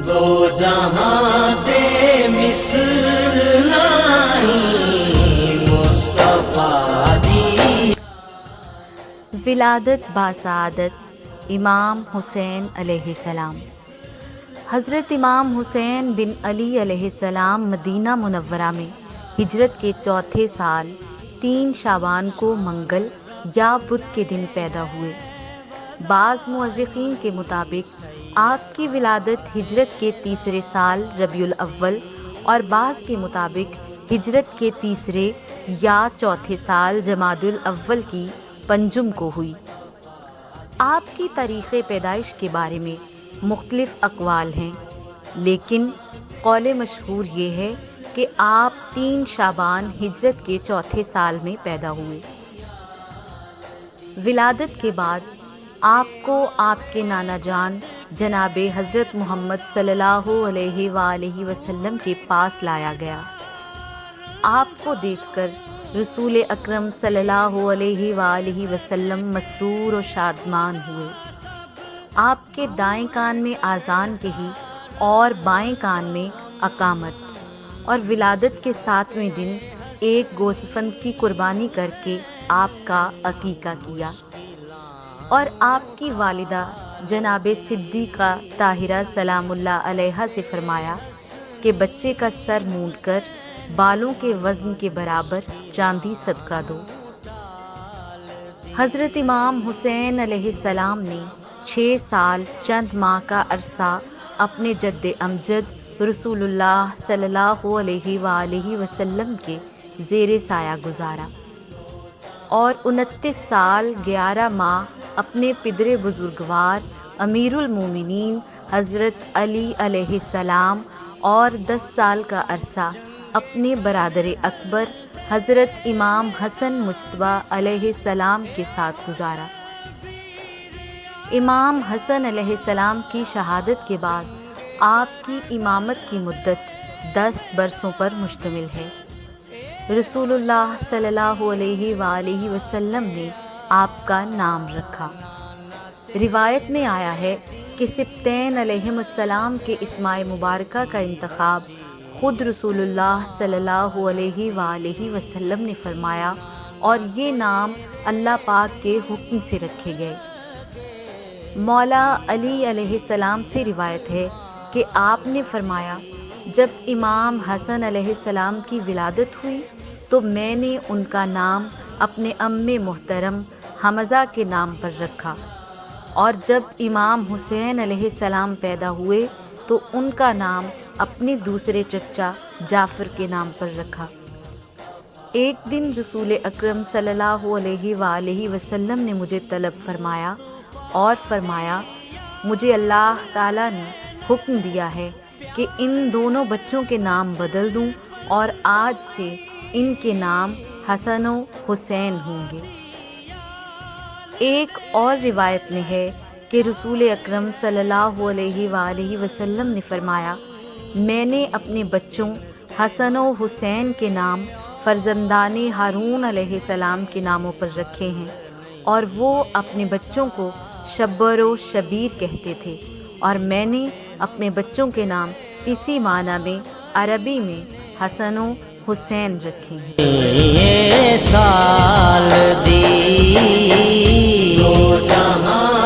دو جہاں دے مثل نہیں مصطفیٰ دی۔ ولادت باسعادت امام حسین علیہ السلام۔ حضرت امام حسین بن علی علیہ السلام مدینہ منورہ میں ہجرت کے چوتھے سال 3 شعبان کو منگل یا بدھ کے دن پیدا ہوئے۔ بعض مورخین کے مطابق آپ کی ولادت ہجرت کے تیسرے سال ربیع الاول اور بعض کے مطابق ہجرت کے تیسرے یا چوتھے سال جمادی الاول کی پنجم کو ہوئی۔ آپ کی تاریخ پیدائش کے بارے میں مختلف اقوال ہیں، لیکن قول مشہور یہ ہے کہ آپ 3 شعبان ہجرت کے چوتھے سال میں پیدا ہوئے۔ ولادت کے بعد آپ کو آپ کے نانا جان جناب حضرت محمد صلی اللہ علیہ وآلہ وسلم کے پاس لایا گیا۔ آپ کو دیکھ کر رسول اکرم صلی اللہ علیہ وآلہ وسلم مسرور و شادمان ہوئے۔ آپ کے دائیں کان میں اذان کہی اور بائیں کان میں اقامت، اور ولادت کے 7ویں دن ایک گوسفند کی قربانی کر کے آپ کا عقیقہ کیا، اور آپ کی والدہ جناب صدیقہ طاہرہ سلام اللہ علیہا سے فرمایا کہ بچے کا سر مونڈ کر بالوں کے وزن کے برابر چاندی صدقہ دو۔ حضرت امام حسین علیہ السلام نے 6 سال چند ماہ کا عرصہ اپنے جد امجد رسول اللہ صلی اللہ علیہ وآلہ وسلم کے زیر سایہ گزارا، اور 29 سال 11 ماہ اپنے پدر بزرگوار امیر المومنین حضرت علی علیہ السلام اور 10 سال کا عرصہ اپنے برادر اکبر حضرت امام حسن مجتبیٰ علیہ السلام کے ساتھ گزارا۔ امام حسن علیہ السلام کی شہادت کے بعد آپ کی امامت کی مدت 10 برسوں پر مشتمل ہے۔ رسول اللہ صلی اللہ علیہ وآلہ وسلم نے آپ کا نام رکھا۔ روایت میں آیا ہے کہ سبطین علیہم السلام کے اسماء مبارکہ کا انتخاب خود رسول اللہ صلی اللہ علیہ وآلہ وسلم نے فرمایا، اور یہ نام اللہ پاک کے حکم سے رکھے گئے۔ مولا علی علیہ السلام سے روایت ہے کہ آپ نے فرمایا، جب امام حسن علیہ السلام کی ولادت ہوئی تو میں نے ان کا نام اپنے عم محترم حمزہ کے نام پر رکھا، اور جب امام حسین علیہ السلام پیدا ہوئے تو ان کا نام اپنے دوسرے چچا جعفر کے نام پر رکھا۔ ایک دن رسول اکرم صلی اللہ علیہ وآلہ وسلم نے مجھے طلب فرمایا اور فرمایا، مجھے اللہ تعالیٰ نے حکم دیا ہے کہ ان دونوں بچوں کے نام بدل دوں، اور آج سے ان کے نام حسن و حسین ہوں گے۔ ایک اور روایت میں ہے کہ رسول اکرم صلی اللہ علیہ وآلہ وسلم نے فرمایا، میں نے اپنے بچوں حسن و حسین کے نام فرزندان ہارون علیہ السلام کے ناموں پر رکھے ہیں، اور وہ اپنے بچوں کو شبر و شبیر کہتے تھے، اور میں نے اپنے بچوں کے نام اسی معنی میں عربی میں حسن و حسین رکھے ہیں۔ یہ سال دی دو جہاں